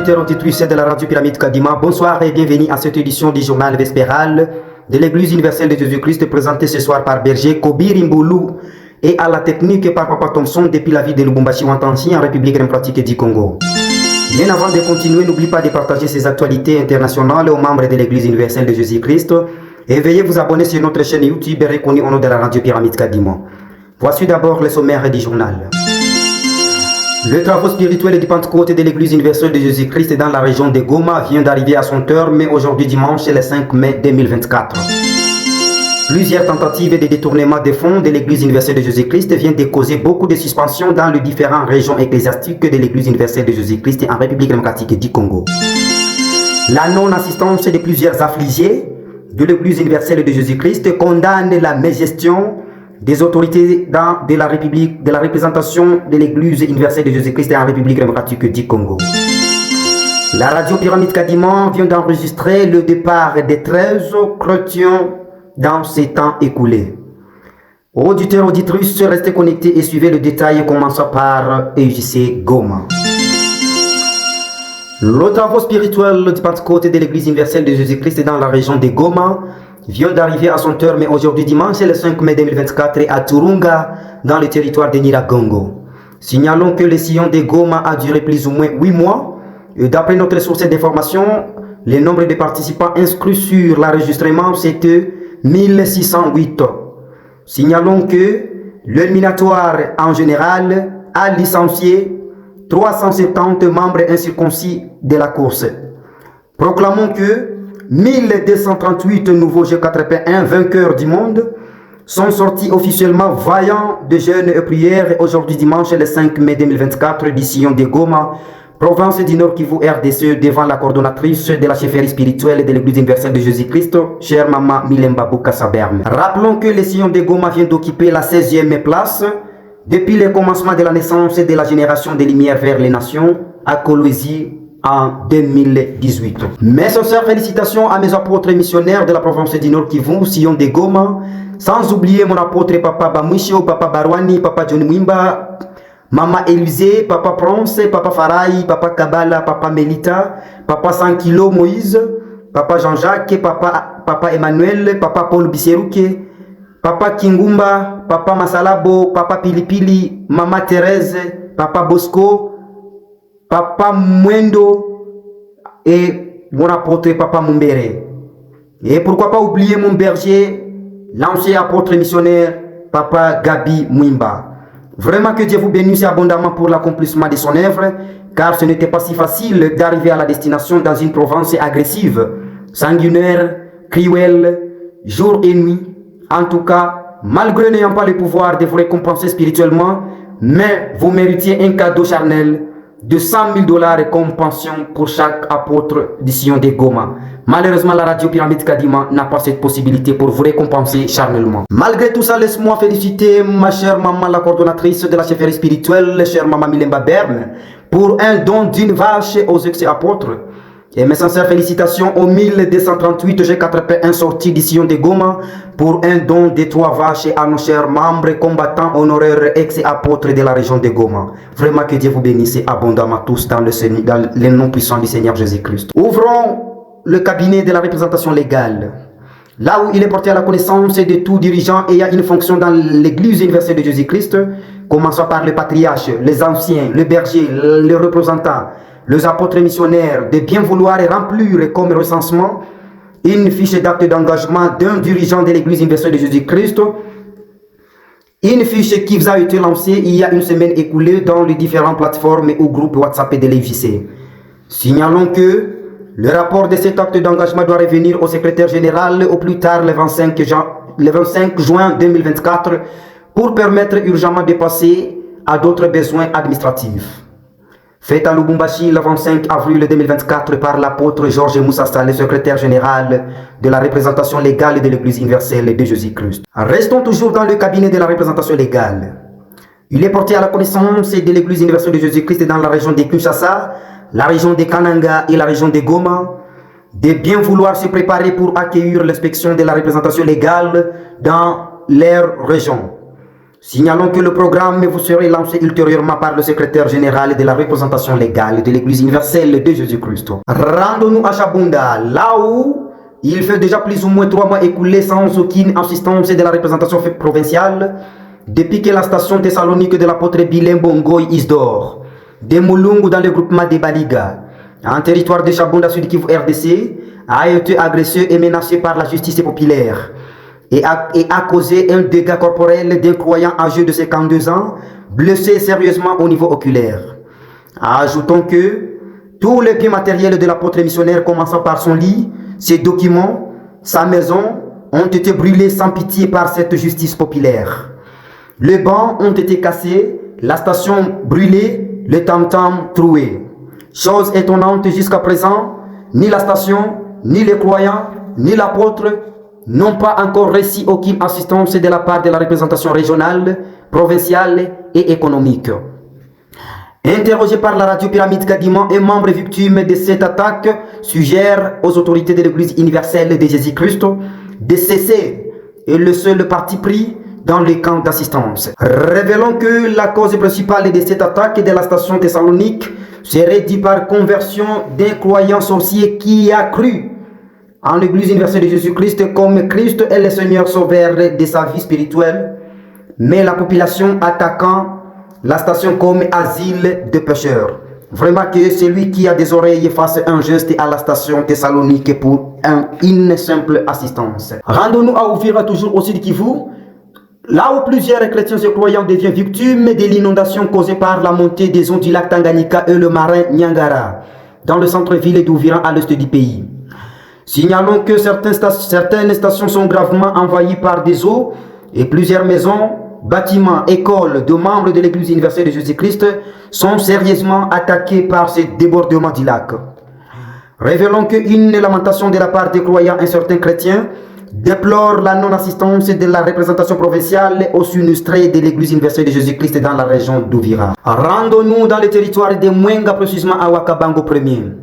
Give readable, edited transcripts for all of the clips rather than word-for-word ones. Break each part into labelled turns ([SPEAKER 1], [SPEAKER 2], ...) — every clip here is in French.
[SPEAKER 1] auditeurs auditrices de la radio Pyramide Kadima, bonsoir et bienvenue à cette édition du journal vespéral de l'Église universelle de Jésus-Christ, présentée ce soir par Berger Kobi Rimboulou et à la technique par Papa Thompson depuis la ville de Lubumbashi Wantansi en République démocratique du Congo. Bien avant de continuer, n'oubliez pas de partager ces actualités internationales aux membres de l'Église universelle de Jésus-Christ et veuillez vous abonner sur notre chaîne YouTube reconnue au nom de la radio Pyramide Kadima. Voici d'abord le sommaire du journal. Le travaux spirituel du Pentecôte de l'Église universelle de Jésus-Christ dans la région de Goma vient d'arriver à son terme aujourd'hui dimanche le 5 mai 2024. Plusieurs tentatives de détournement des fonds de l'Église universelle de Jésus-Christ viennent de causer beaucoup de suspensions dans les différentes régions ecclésiastiques de l'Église universelle de Jésus-Christ en République démocratique du Congo. La non-assistance de plusieurs affligés de l'Église universelle de Jésus-Christ condamne la mégestion des autorités de la République, de la représentation de l'Église universelle de Jésus-Christ en République démocratique du Congo. La radio Pyramide Kadima vient d'enregistrer le départ des 13 chrétiens dans ces temps écoulés. Auditeurs, auditrices, restez connectés et suivez le détail commençant par EJC Goma. Le travaux spirituel du Pentecôte de l'Église universelle de Jésus-Christ dans la région de Goma vient d'arriver à son terme aujourd'hui dimanche le 5 mai 2024 à Turunga dans le territoire de Nyiragongo. Signalons que le sillon de Goma a duré plus ou moins 8 mois et d'après notre source d'information, le nombre de participants inscrits sur l'enregistrement c'était 1608. Signalons que l'éliminatoire en général a licencié 370 membres incirconcis de la course. Proclamons que 1238 nouveaux G81 vainqueurs du monde sont sortis officiellement vaillants de jeûne et prières aujourd'hui dimanche le 5 mai 2024 du sillon de Goma, province du Nord Kivu RDC, devant la coordonnatrice de la chefferie spirituelle de l'Église universelle de Jésus-Christ, chère Maman Milemba Bouka-Saberme. Rappelons que le sillon de Goma vient d'occuper la 16e place depuis le commencement de la naissance de la génération des Lumières vers les nations à Kolwezi en 2018. Mes sincères félicitations à mes apôtres missionnaires de la province du Nord Kivu, sillon de Goma, sans oublier mon apôtre Papa Bamwisho, Papa Barwani, Papa John Mwimba, Maman Élusée, Papa Pronce, Papa Farai, Papa Kabala, Papa Melita, Papa Sankilo Moïse, Papa Jean-Jacques, Papa Emmanuel, Papa Paul Bisserouke, Papa Kingumba, Papa Masalabo, Papa Pilipili, Maman Thérèse, Papa Bosco, Papa Mwendo et mon apôtre Papa Mumbere. Et pourquoi pas oublier mon berger, l'ancien apôtre missionnaire Papa Gabi Mwimba. Vraiment que Dieu vous bénisse abondamment pour l'accomplissement de son œuvre, car ce n'était pas si facile d'arriver à la destination dans une province agressive, sanguinaire, cruelle, jour et nuit. En tout cas, malgré n'ayant pas le pouvoir de vous récompenser spirituellement, mais vous méritiez un cadeau charnel de 100 000 $ comme pension pour chaque apôtre du sillon de Goma. Malheureusement, la radio Pyramide Kadima n'a pas cette possibilité pour vous récompenser charnellement. Malgré tout ça, laisse-moi féliciter ma chère maman, la coordonnatrice de la chefferie spirituelle, chère maman Milemba Berne, pour un don d'une vache aux ex-apôtres. Et mes sincères félicitations aux 1238 G81 sortis du sillon de Goma pour un don de 3 vaches à nos chers membres combattants honoraires ex-apôtres de la région de Goma. Vraiment que Dieu vous bénisse abondamment tous dans le nom puissant du Seigneur Jésus-Christ. Ouvrons le cabinet de la représentation légale. Là où il est porté à la connaissance de tout dirigeant ayant une fonction dans l'Église universelle de Jésus-Christ, commençant par le patriarche, les anciens, le berger, les représentants, les apôtres missionnaires, de bien vouloir remplir comme recensement une fiche d'acte d'engagement d'un dirigeant de l'Église universelle de Jésus-Christ, une fiche qui vous a été lancée il y a une semaine écoulée dans les différentes plateformes ou groupes WhatsApp de l'EJC. Signalons que le rapport de cet acte d'engagement doit revenir au secrétaire général au plus tard le 25 juin 2024 pour permettre urgemment de passer à d'autres besoins administratifs. Fait à Lubumbashi le 25 avril 2024 par l'apôtre Georges Moussassa, le secrétaire général de la représentation légale de l'Église universelle de Jésus-Christ. Restons toujours dans le cabinet de la représentation légale. Il est porté à la connaissance de l'Église universelle de Jésus-Christ dans la région de Kinshasa, la région de Kananga et la région de Goma, de bien vouloir se préparer pour accueillir l'inspection de la représentation légale dans leur région. Signalons que le programme vous sera lancé ultérieurement par le secrétaire général de la représentation légale de l'Église universelle de Jésus-Christ. Rendons-nous à Chabunda, là où il fait déjà plus ou moins 3 mois écoulés sans aucune assistance de la représentation provinciale, depuis que la station thessalonique de l'apôtre Bilembo Ngoy Isdor, de Moulungu dans le groupement de Baliga, en territoire de Chabunda, Sud Kivu RDC, a été agressé et menacé par la justice populaire et a causé un dégât corporel d'un croyant âgé de 52 ans, blessé sérieusement au niveau oculaire. Ajoutons que tous les biens matériels de l'apôtre missionnaire, commençant par son lit, ses documents, sa maison, ont été brûlés sans pitié par cette justice populaire. Les bancs ont été cassés, la station brûlée, le tam-tam troué. Chose étonnante, jusqu'à présent, ni la station, ni les croyants, ni l'apôtre n'ont pas encore reçu aucune assistance de la part de la représentation régionale, provinciale et économique. Interrogé par la radio Pyramide Kadima, un membre victime de cette attaque suggère aux autorités de l'Église universelle de Jésus-Christ de cesser et le seul parti pris dans les camps d'assistance. Révélons que la cause principale de cette attaque de la station Thessalonique serait due par conversion d'un croyant sorcier qui a cru en l'Église universelle de Jésus-Christ comme Christ est le Seigneur sauveur de sa vie spirituelle, mais la population attaquant la station comme asile de pécheurs. Vraiment que celui qui a des oreilles fasse un geste à la station Thessalonique pour une simple assistance. Rendons-nous à Uvira, toujours au Sud Kivu, là où plusieurs chrétiens et croyants deviennent victimes de l'inondation causée par la montée des eaux du lac Tanganyika et le marin Nyangara, dans le centre-ville d'Uvira à l'est du pays. Signalons que certaines stations sont gravement envahies par des eaux et plusieurs maisons, bâtiments, écoles de membres de l'Église universelle de Jésus-Christ sont sérieusement attaqués par ce débordement du lac. Révélons qu'une lamentation de la part des croyants et certains chrétiens déplore la non-assistance de la représentation provinciale aux sinistrés de l'Église universelle de Jésus-Christ dans la région d'Uvira. Rendons-nous dans le territoire de Mwenga, précisément à Wakabango 1er.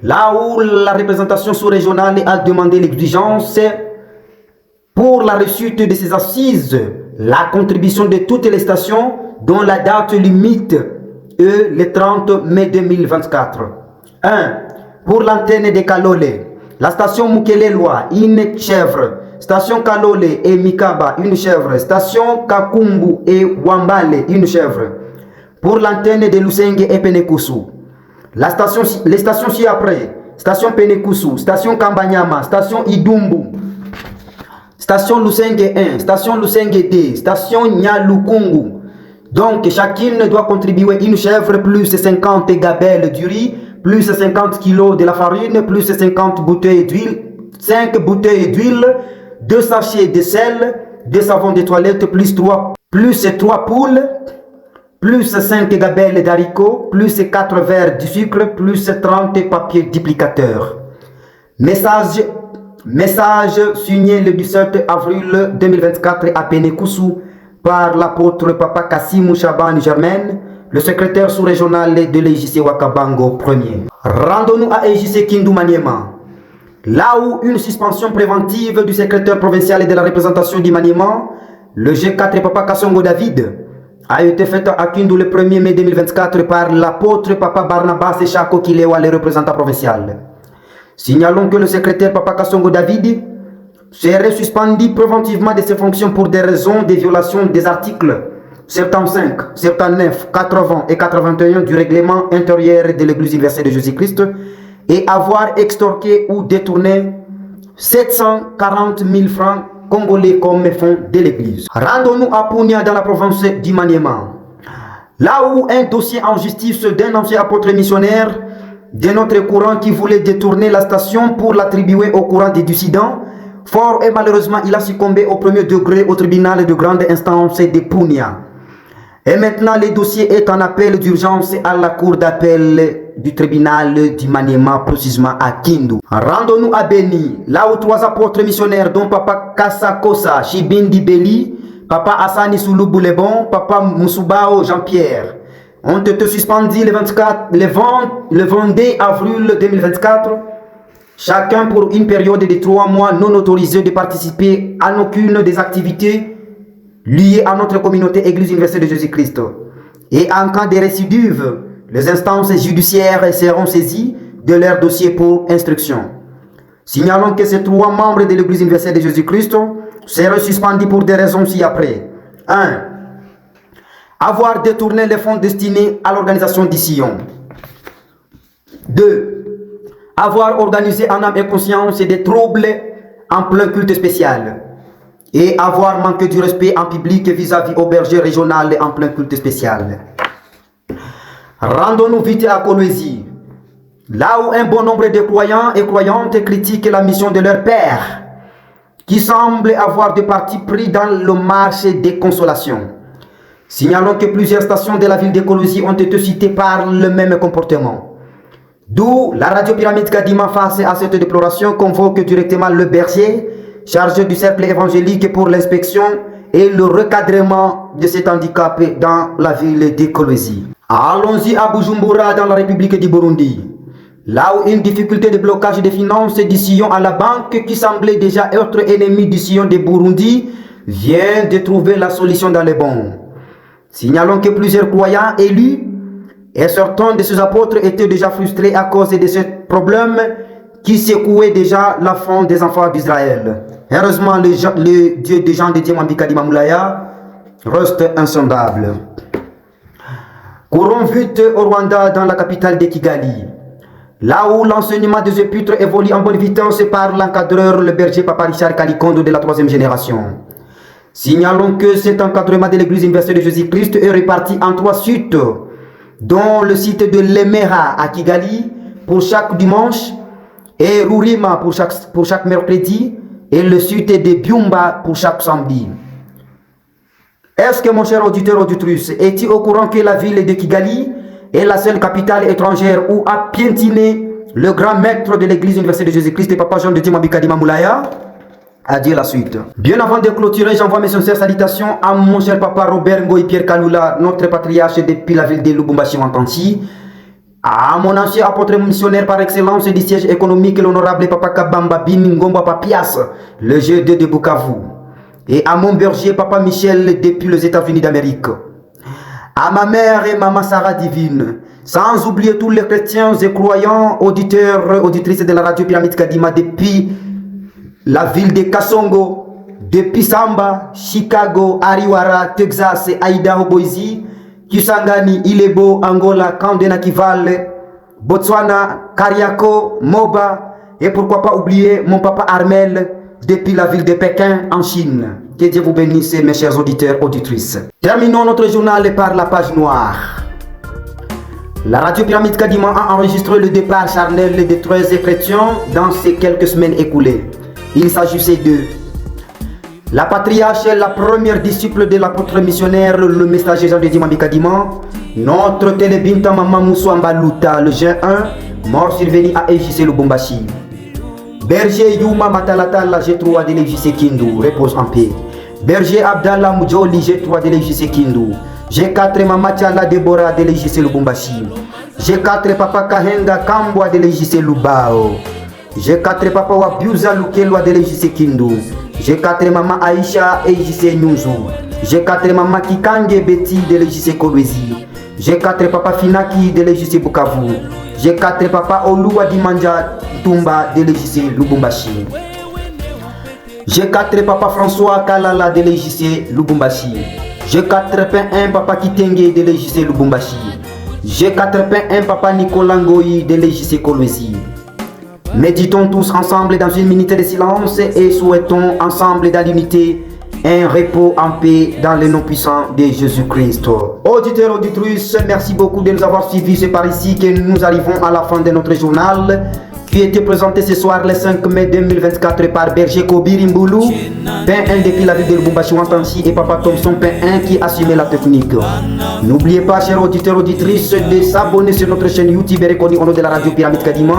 [SPEAKER 1] Là où la représentation sous-régionale a demandé l'exigence pour la réussite de ces assises, la contribution de toutes les stations dont la date limite est le 30 mai 2024. 1. Pour l'antenne de Kalole, la station Mukelelwa, une chèvre. Station Kalole et Mikaba, une chèvre. Station Kakumbu et Wambale, une chèvre. Pour l'antenne de Lusenge et Penekusu. Les stations ci-après, station Penekusu, station Kambanyama, station Idumbu, station Lusenge 1, station Lusenge 2, station Nyalukungu. Donc chacune doit contribuer une chèvre plus 50 gabelles du riz, plus 50 kg de la farine, plus 50 bouteilles d'huile, 5 bouteilles d'huile, 2 sachets de sel, 2 savons de toilette, plus 3 poules, plus 5 gabelles d'haricots, plus 4 verres de sucre, plus 30 papiers duplicateurs. Message signé le 17 avril 2024 à Penekusu par l'apôtre Papa Kassimou Chaban Germain, le secrétaire sous-régional de l'EJC Wakabango 1er. Rendons-nous à EJC Kindu Maniema, là où une suspension préventive du secrétaire provincial de la représentation du Maniema, le G4 Papa Kassongo David, a été faite à Kindu le 1er mai 2024 par l'apôtre Papa Barnabas Chako Kilewa, le représentant provincial. Signalons que le secrétaire Papa Kassongo David serait suspendu préventivement de ses fonctions pour des raisons de violation des articles 75, 79, 80 et 81 du règlement intérieur de l'Église universelle de Jésus-Christ et avoir extorqué ou détourné 740 000 francs congolais comme fonds de l'Église. Rendons-nous à Punia dans la province du Maniema, là où un dossier en justice d'un ancien apôtre missionnaire de notre courant qui voulait détourner la station pour l'attribuer au courant des dissidents, fort et malheureusement il a succombé au premier degré au tribunal de grande instance de Punia. Et maintenant le dossier est en appel d'urgence à la cour d'appel du tribunal du Maniema, précisément à Kindu. Rendons-nous à Beni, là où 3 apôtres missionnaires dont Papa Kasakosa Shibindi Beli, Papa Asani Sulubu Lebon, Papa Musubao Jean-Pierre ont été suspendus le 22 avril 2024, chacun pour une période de 3 mois non autorisés de participer à aucune des activités liés à notre communauté Église universelle de Jésus-Christ. Et en cas de récidive, les instances judiciaires seront saisies de leur dossier pour instruction. Signalons que ces 3 membres de l'Église universelle de Jésus-Christ seront suspendus pour des raisons ci-après. 1. Avoir détourné les fonds destinés à l'organisation du Sion. 2. Avoir organisé en âme et conscience des troubles en plein culte spécial. Et avoir manqué du respect en public vis-à-vis au berger régional en plein culte spécial. Rendons-nous vite à Colosie, là où un bon nombre de croyants et croyantes critiquent la mission de leur père, qui semble avoir de parti pris dans le marché des consolations. Signalons que plusieurs stations de la ville de Colosie ont été citées par le même comportement. D'où la radio Pyramide Kadima, face à cette déploration, convoque directement le berger, chargé du cercle évangélique pour l'inspection et le recadrement de cet handicap dans la ville de Colosie. Allons-y à Bujumbura, dans la République du Burundi, là où une difficulté de blocage des finances du Sion à la banque, qui semblait déjà être ennemi du Sion de Burundi, vient de trouver la solution dans les bons. Signalons que plusieurs croyants élus et certains de ces apôtres étaient déjà frustrés à cause de ce problème qui secouait déjà la faim des enfants d'Israël. Heureusement, le Dieu des gens de Diamambi Kadima Moulaya reste insondable. Courons vite au Rwanda, dans la capitale de Kigali, là où l'enseignement des épîtres évolue en bonne vitesse par l'encadreur, le berger Papa Richard Kalikondo de la 3e génération. Signalons que cet encadrement de l'Église universelle de Jésus-Christ est réparti en 3 sites, dont le site de Lemera à Kigali pour chaque dimanche, et Rurima pour chaque mercredi, et le site de Byumba pour chaque samedi. Est-ce que, mon cher auditeur auditrice, es-tu au courant que la ville de Kigali est la seule capitale étrangère où a piétiné le grand maître de l'Église universelle de Jésus-Christ, Papa Jean de Diamambi Kadima Moulaya? À dire la suite. Bien avant de clôturer, j'envoie mes sincères salutations à mon cher papa Robert Ngoï Pierre Kalula, notre patriarche depuis la ville de Lubumbashi Wantansi, à mon ancien apôtre missionnaire par excellence du siège économique, l'honorable Papa Kabamba Bin Ngomba Papias, le G2 de Bukavu, et à mon berger Papa Michel depuis les États-Unis d'Amérique, à ma mère et maman Sarah Divine, sans oublier tous les chrétiens et croyants, auditeurs, auditrices de la radio Pyramide Kadima depuis la ville de Kasongo, depuis Samba, Chicago, Ariwara, Texas, Idaho, Boise, Kisangani, Ilebo, Angola, Kandena Kivale, Botswana, Kariako, Moba, et pourquoi pas oublier mon papa Armel depuis la ville de Pékin en Chine. Que Dieu vous bénisse, mes chers auditeurs, auditrices. Terminons notre journal par la page noire. La radio Pyramide Kadima a enregistré le départ charnel de 13 chrétiens dans ces quelques semaines écoulées. Il s'agissait de la patriarche, la première disciple de l'apôtre missionnaire, le messager Jean de Diamambi Kadima, notre télébinta Maman Moussou Ambaluta, le G1, mort survenu à EJC Lubumbashi. Berger Yuma Matalata, la G3 de l'EJC Kindu, repose en paix. Berger Abdallah Moudjoli, G3 de l'EJC Kindu. G4 Mama Tchala Deborah de l'EJC Lubumbashi. G4 Papa Kahenga Kambwa de l'EJC Lubao. G4 Papa Wabiuza Lukelwa de l'EJC Kindu. G4 Maman Aisha EJC Nyunzu. G4 Maman Kikange Betty de l'EJC Kolwezi. G4 Papa Finaki de l'EJC Bukavu. G4 Papa Oluwa Dimanja Tumba de l'EJC Lubumbashi. G4 Papa François Kalala de l'EJC Lubumbashi. G4 P1 Papa Kitenge de l'EJC Lubumbashi. G4 P1 Papa Nicolas Ngoyi de l'EJC Kolwezi. Méditons tous ensemble dans une minute de silence et souhaitons ensemble dans l'unité un repos en paix dans le nom puissant de Jésus-Christ. Auditeurs, auditrices, merci beaucoup de nous avoir suivis. C'est par ici que nous arrivons à la fin de notre journal qui était présenté ce soir le 5 mai 2024 par Berger Kobiri Mboulou, P1 depuis la ville de Lubumbashi Wantansi, et Papa Thompson P1 qui assumait la technique. N'oubliez pas, chers auditeurs, auditrices, de s'abonner sur notre chaîne YouTube reconnue au nom de la radio Pyramide Kadima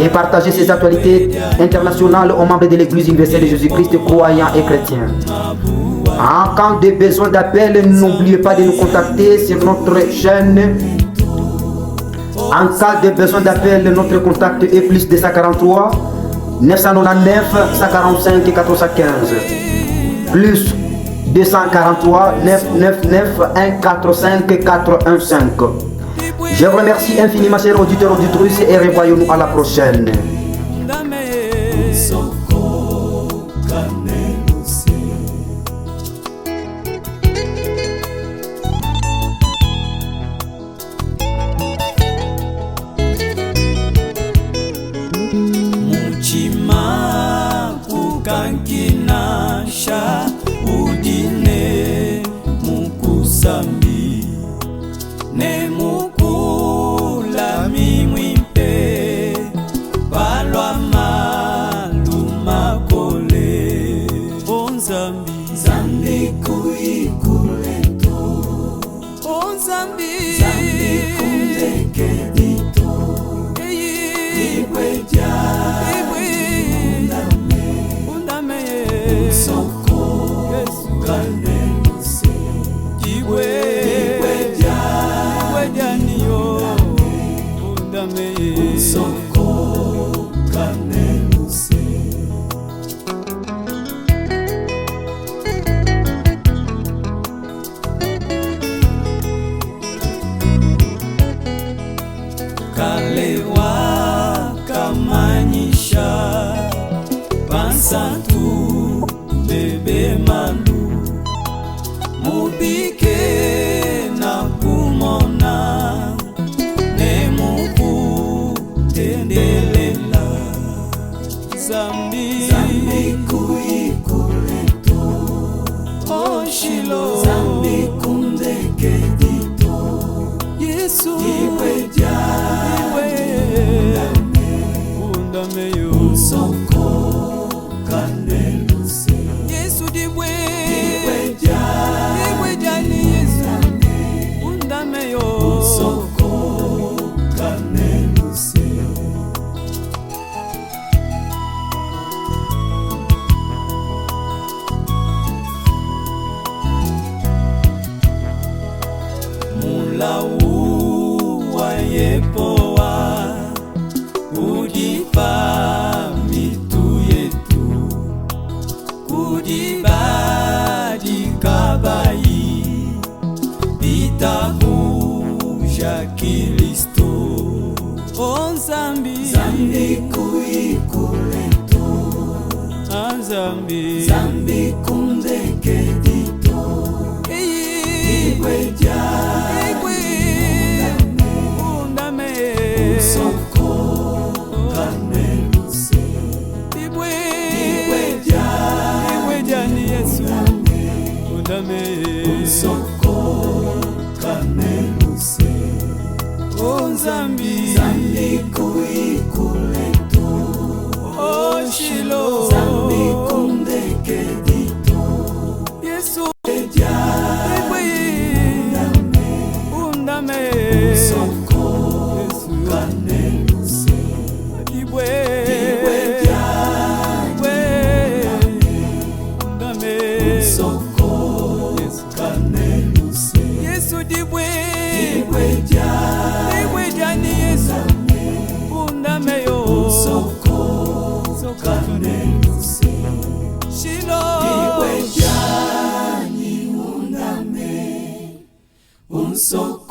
[SPEAKER 1] et partager ces actualités internationales aux membres de l'Église universelle de Jésus-Christ, croyants et chrétiens. En cas de besoin d'appel, n'oubliez pas de nous contacter sur notre chaîne. En cas de besoin d'appel, notre contact est plus 243 999 145 415. Plus 243 999 145 415. Je vous remercie infiniment, chers auditeurs, auditrices, et revoyons-nous à la prochaine.
[SPEAKER 2] Muchima kukankinasha udine mukusambi ne mukula mimwimpe balwa malumakole onzambi zambi kuikuleto onzambi zambi kundekedito ibweja Kalewa kamanyisha Bansantu bebe malu Mubike na kumona Nemuku tendelela Zambi Zambi kuikuleto Oshilo Zambi kundekedito Yesu Iweja Soko kaneluse Yesu diwe ni Yesu undame yo Soko kaneluse Mulau wa yepoa Kudipa mitu yetu Kudibadi kabai Bitakuja Kristo Onzambi Zambi kuikuleto Anzambi Zambi kundekedito Igweja Undame Soko Soko kaneluse Onzambi Zambi kuikuleto Oshilo Zambi kundekedito Yesu undame Soko kaneluse Soko Yesu dibweja ni Yesu undame yo Soko kaneluse Shilo dibweja ni undame Soko